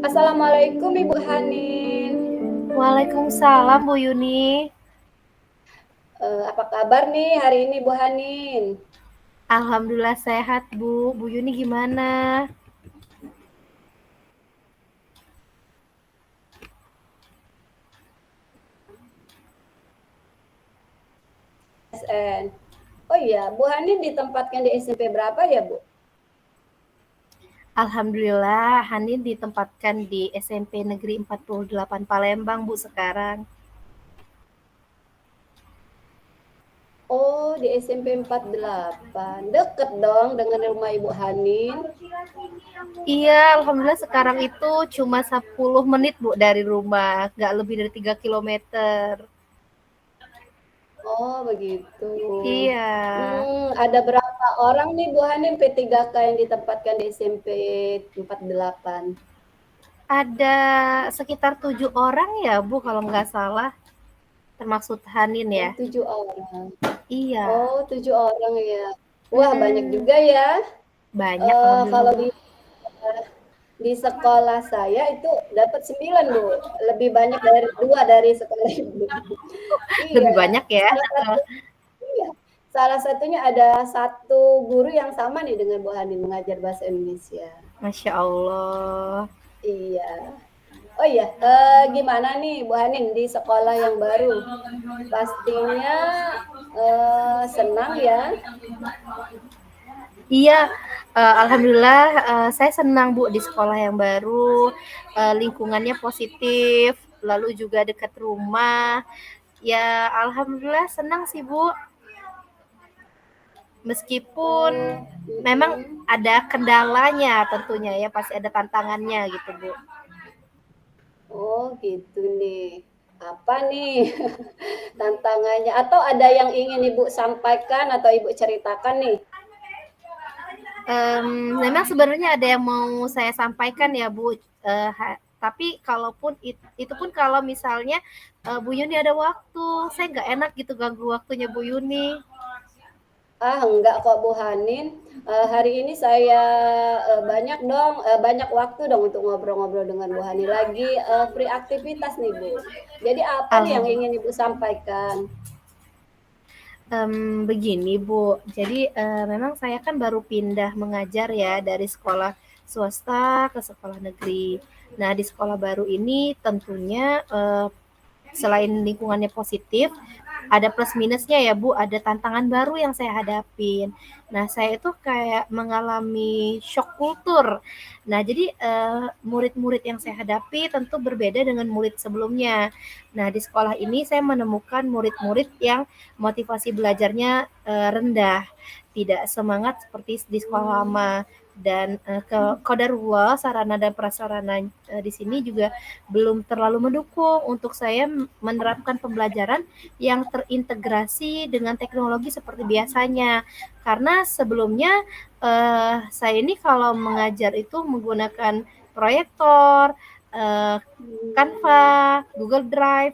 Assalamualaikum Ibu Hanin. Waalaikumsalam Bu Yuni. Apa kabar nih hari ini Bu Hanin? Alhamdulillah sehat Bu. Bu Yuni gimana? SN. Oh iya, Bu Hanin ditempatkan di SMP berapa ya Bu? Alhamdulillah Hanin ditempatkan di SMP Negeri 48 Palembang Bu sekarang. Oh, di SMP 48. Deket dong dengan rumah Ibu Hanin. Iya, Alhamdulillah sekarang itu cuma 10 menit Bu dari rumah, nggak lebih dari 3 kilometer. Oh, begitu. Iya, Ada berapa orang nih Bu Hanin P3K yang ditempatkan di SMP 48? ada sekitar 7 orang ya Bu kalau nggak salah, termasuk Hanin Oh, ya. 7 orang. Iya, Oh, 7 orang ya. Wah, banyak mm-mm. juga ya. Banyak Kalau Alhamdulillah Bu. di sekolah saya itu dapat 9 Bu, lebih banyak dari 2 dari sekolah Ibu. Lebih Iya, banyak ya. salah satu iya, salah satunya ada satu guru yang sama nih dengan Bu Hanin mengajar bahasa Indonesia. Masya Allah. Iya. Oh iya, gimana nih Bu Hanin di sekolah yang baru? Pastinya, senang ya? Iya, alhamdulillah, saya senang Bu di sekolah yang baru, lingkungannya positif, lalu juga dekat rumah. Ya alhamdulillah senang sih Bu, meskipun Oh, memang mhm. ada kendalanya tentunya ya, pasti ada tantangannya gitu Bu. Oh gitu nih. Apa nih tantangannya? Atau ada yang ingin Ibu sampaikan atau Ibu ceritakan nih? Memang sebenarnya ada yang mau saya sampaikan ya Bu, tapi kalaupun itu pun kalau misalnya Bu Yuni ada waktu, saya nggak enak gitu ganggu waktunya Bu Yuni. Ah enggak kok Bu Hanin, hari ini saya banyak waktu dong untuk ngobrol-ngobrol dengan Bu Hanin, lagi free aktivitas nih Bu. Jadi apa nih yang ingin Alhamdulillah. Ibu sampaikan? Begini Bu, jadi memang saya kan baru pindah mengajar ya dari sekolah swasta ke sekolah negeri. Nah di sekolah baru ini tentunya selain lingkungannya positif, ada plus minusnya ya Bu, ada tantangan baru yang saya hadapin. Nah, saya itu kayak mengalami shock kultur. Nah, jadi murid-murid yang saya hadapi tentu berbeda dengan murid sebelumnya. Nah, di sekolah ini saya menemukan murid-murid yang motivasi belajarnya rendah, tidak semangat seperti di sekolah Mmm, lama. Dan qadarullah sarana dan prasarana di sini juga belum terlalu mendukung untuk saya menerapkan pembelajaran yang terintegrasi dengan teknologi seperti biasanya. Karena sebelumnya saya ini kalau mengajar itu menggunakan proyektor, eh, Canva, mmm. Google Drive,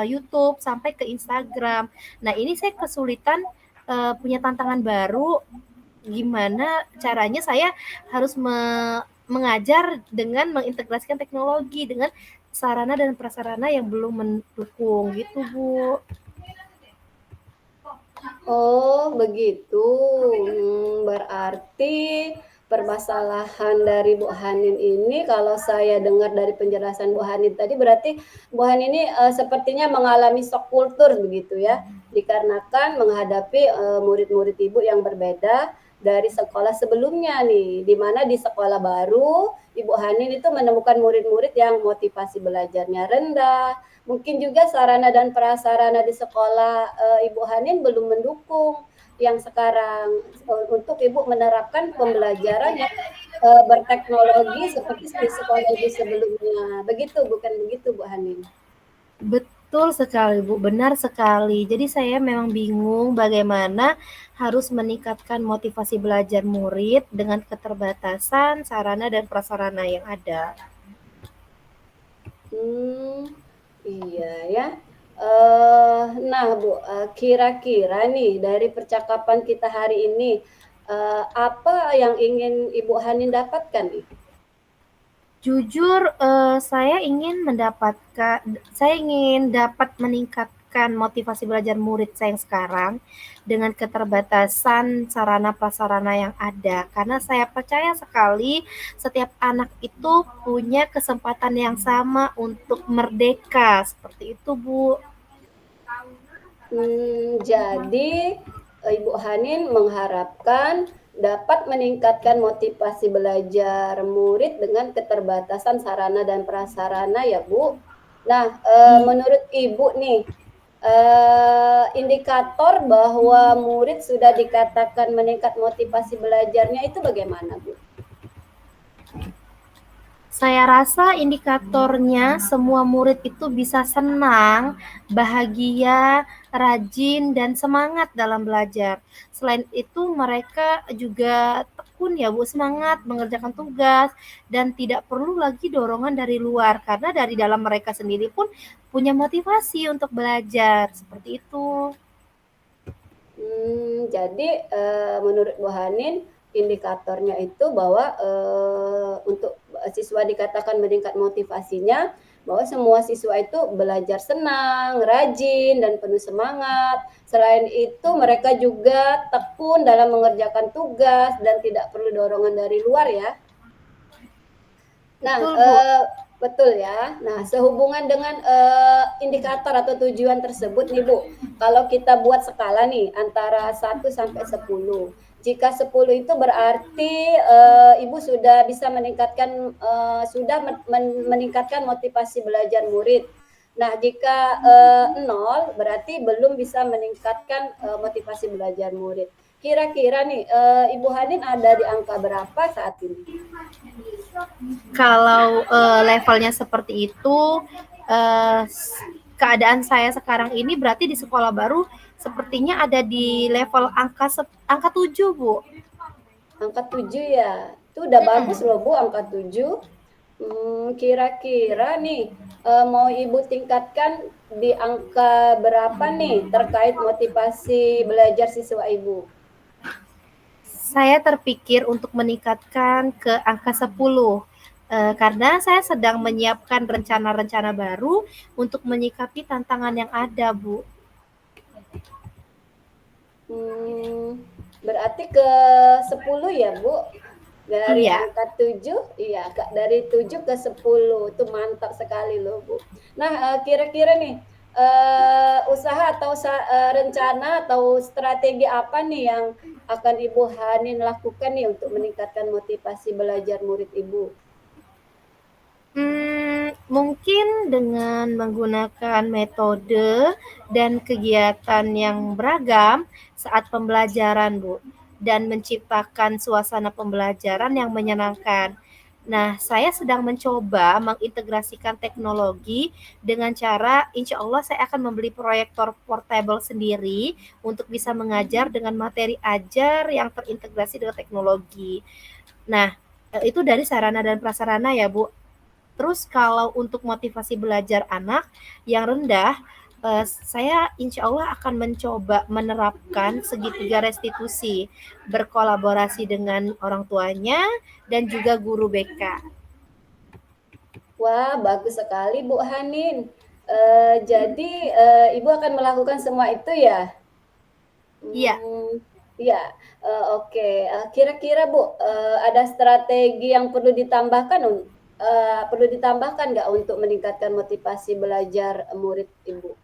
YouTube sampai ke Instagram. Nah, ini saya kesulitan punya tantangan baru gimana caranya saya harus mengajar dengan mengintegrasikan teknologi dengan sarana dan prasarana yang belum mendukung gitu Bu. Oh, begitu. Berarti permasalahan dari Bu Hanin ini kalau saya dengar dari penjelasan Bu Hanin tadi berarti Bu Hanin ini, sepertinya mengalami shock kultur begitu ya? Dikarenakan menghadapi, murid-murid Ibu yang berbeda dari sekolah sebelumnya nih, di mana di sekolah baru Ibu Hanin itu menemukan murid-murid yang motivasi belajarnya rendah, mungkin juga sarana dan prasarana di sekolah Ibu Hanin belum mendukung yang sekarang untuk Ibu menerapkan pembelajaran yang berteknologi seperti di sekolah Ibu sebelumnya. Begitu, bukan begitu Bu Hanin? Betul sekali Bu, benar sekali. Jadi saya memang bingung bagaimana harus meningkatkan motivasi belajar murid dengan keterbatasan sarana dan prasarana yang ada. Hmm, iya ya. Nah Bu, kira-kira nih dari percakapan kita hari ini, apa yang ingin Ibu Hanin dapatkan nih? Jujur, saya ingin dapat meningkatkan motivasi belajar murid saya yang sekarang dengan keterbatasan sarana prasarana yang ada. Karena saya percaya sekali setiap anak itu punya kesempatan yang sama untuk merdeka. Seperti itu, Bu. Jadi Ibu Hanin mengharapkan dapat meningkatkan motivasi belajar murid dengan keterbatasan sarana dan prasarana ya Bu. Nah, menurut Ibu nih, indikator bahwa murid sudah dikatakan meningkat motivasi belajarnya itu bagaimana Bu? Saya rasa indikatornya semua murid itu bisa senang, bahagia, rajin, dan semangat dalam belajar. Selain itu mereka juga tekun ya Bu, semangat mengerjakan tugas dan tidak perlu lagi dorongan dari luar karena dari dalam mereka sendiri pun punya motivasi untuk belajar. Seperti itu. Jadi menurut Bu Hanin indikatornya itu bahwa untuk siswa dikatakan meningkat motivasinya bahwa semua siswa itu belajar senang, rajin, dan penuh semangat. Selain itu mereka juga tekun dalam mengerjakan tugas dan tidak perlu dorongan dari luar ya. Nah, Betul, Bu. betul ya. Nah, sehubungan dengan indikator atau tujuan tersebut nih Bu, kalau kita buat skala nih antara 1 sampai 10. Jika 10 itu berarti Ibu sudah bisa meningkatkan meningkatkan motivasi belajar murid. Nah, jika 0 berarti belum bisa meningkatkan motivasi belajar murid. Kira-kira nih Ibu Hanin ada di angka berapa saat ini? Kalau levelnya seperti itu, uh, keadaan saya sekarang ini berarti di sekolah baru sepertinya ada di level angka 7, Bu. Angka 7 ya? Itu udah bagus loh Bu, angka 7. Kira-kira nih mau Ibu tingkatkan di angka berapa nih terkait motivasi belajar siswa Ibu? Saya terpikir untuk meningkatkan ke angka 10. Karena saya sedang menyiapkan rencana-rencana baru untuk menyikapi tantangan yang ada, Bu. Berarti ke 10 ya Bu? Dari Iya. angka 7, iya Kak, dari 7 ke 10, itu mantap sekali loh Bu. Nah kira-kira nih usaha atau rencana atau strategi apa nih yang akan Ibu Hanin lakukan nih untuk meningkatkan motivasi belajar murid Ibu? Mungkin dengan menggunakan metode dan kegiatan yang beragam saat pembelajaran, Bu, dan menciptakan suasana pembelajaran yang menyenangkan. Nah, saya sedang mencoba mengintegrasikan teknologi dengan cara insya Allah saya akan membeli proyektor portable sendiri untuk bisa mengajar dengan materi ajar yang terintegrasi dengan teknologi. Nah, itu dari sarana dan prasarana ya, Bu. Terus kalau untuk motivasi belajar anak yang rendah, saya insya Allah akan mencoba menerapkan segitiga restitusi, berkolaborasi dengan orang tuanya dan juga guru BK. Wah, bagus sekali Bu Hanin. Jadi Ibu akan melakukan semua itu ya? Iya. Iya, oke. Kira-kira Bu, ada strategi yang perlu ditambahkan nggak untuk meningkatkan motivasi belajar murid Ibu?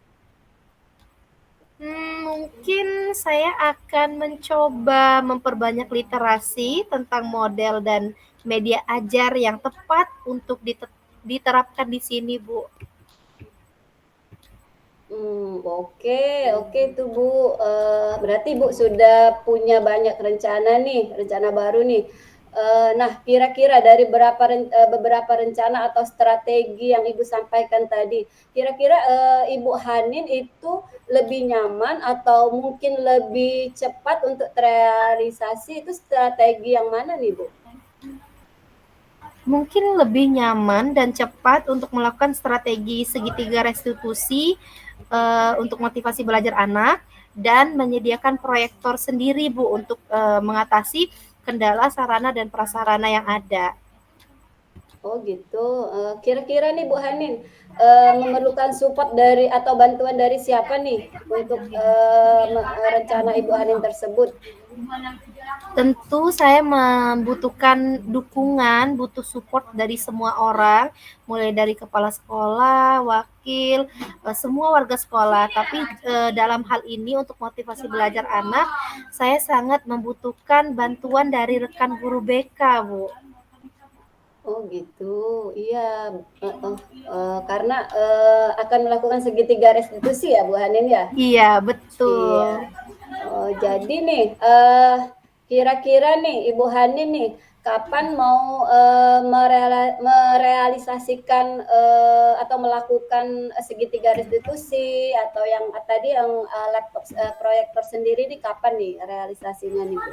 Mungkin saya akan mencoba memperbanyak literasi tentang model dan media ajar yang tepat untuk diterapkan di sini, Bu. Oke tuh Bu. Berarti Bu sudah punya banyak rencana baru nih. Nah, kira-kira dari beberapa rencana atau strategi yang Ibu sampaikan tadi, kira-kira Ibu Hanin itu lebih nyaman atau mungkin lebih cepat untuk terrealisasi itu strategi yang mana nih Bu? Mungkin lebih nyaman dan cepat untuk melakukan strategi segitiga restitusi untuk motivasi belajar anak dan menyediakan proyektor sendiri Bu untuk mengatasi kendala sarana dan prasarana yang ada. Oh gitu, kira-kira nih Bu Hanin, memerlukan support dari atau bantuan dari siapa nih untuk, rencana Ibu Hanin tersebut? Tentu saya membutuhkan dukungan, butuh support dari semua orang, mulai dari kepala sekolah, wakil, semua warga sekolah. Tapi dalam hal ini untuk motivasi belajar anak, saya sangat membutuhkan bantuan dari rekan guru BK, Bu. Oh gitu, iya, heeh, karena, akan melakukan segitiga restitusi ya Bu Hanin ya? Iya, Iya. betul. Oh, jadi nih, kira-kira nih Ibu Hani nih, kapan mau, merealisasikan, atau melakukan, segitiga restitusi atau yang tadi yang, laptop proyektor sendiri nih kapan nih realisasinya nih, Bu?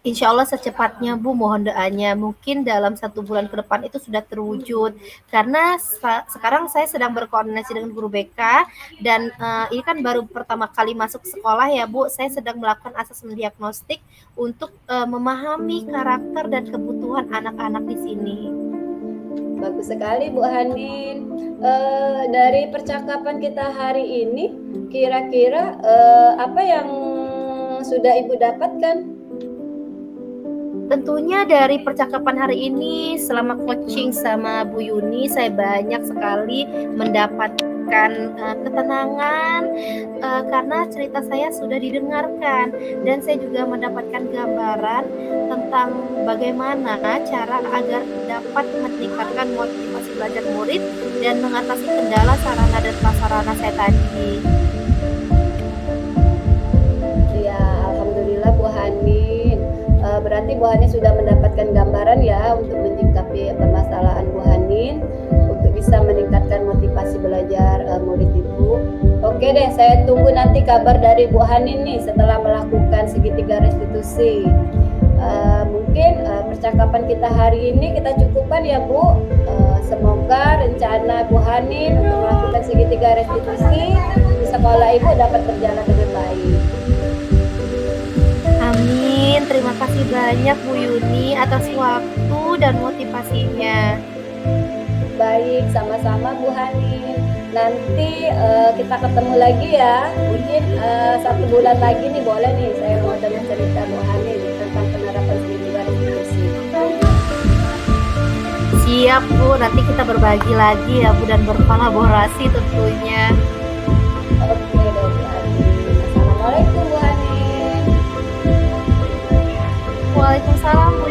Insya Allah secepatnya Bu, mohon doanya. Mungkin dalam 1 bulan ke depan itu sudah terwujud. Karena sekarang saya sedang berkoordinasi dengan guru BK dan ini kan baru pertama kali masuk sekolah ya Bu. Saya sedang melakukan asesmen diagnostik untuk memahami karakter dan kebutuhan anak-anak di sini. Bagus sekali Bu Hanin. Dari percakapan kita hari ini, kira-kira, apa yang sudah Ibu dapatkan? Tentunya dari percakapan hari ini selama coaching sama Bu Yuni saya banyak sekali mendapatkan ketenangan karena cerita saya sudah didengarkan dan saya juga mendapatkan gambaran tentang bagaimana cara agar dapat meningkatkan motivasi belajar murid dan mengatasi kendala sarana dan prasarana saya tadi. Iya, alhamdulillah Bu Hanin. Berarti Bu Hanin sudah mendapatkan gambaran ya untuk menyikapi permasalahan Bu Hanin untuk bisa meningkatkan motivasi belajar murid Ibu. Oke deh, saya tunggu nanti kabar dari Bu Hanin nih setelah melakukan segitiga restitusi. Mungkin percakapan kita hari ini kita cukupkan ya Bu. Semoga rencana Bu Hanin untuk melakukan segitiga restitusi di sekolah Ibu dapat berjalan dengan baik. Amin, terima kasih banyak Bu Yuni atas waktu dan motivasinya. Baik, sama-sama Bu Hanin. Nanti kita ketemu lagi ya. Mungkin 1 bulan lagi nih boleh nih saya mau dengar cerita Bu Hanin tentang penerapan segitiga restitusi. Siap Bu, nanti kita berbagi lagi ya Bu dan berkolaborasi tentunya. Oke deh Bu Hanin. Assalamualaikum Bu Hanin. Waalaikumsalam Bu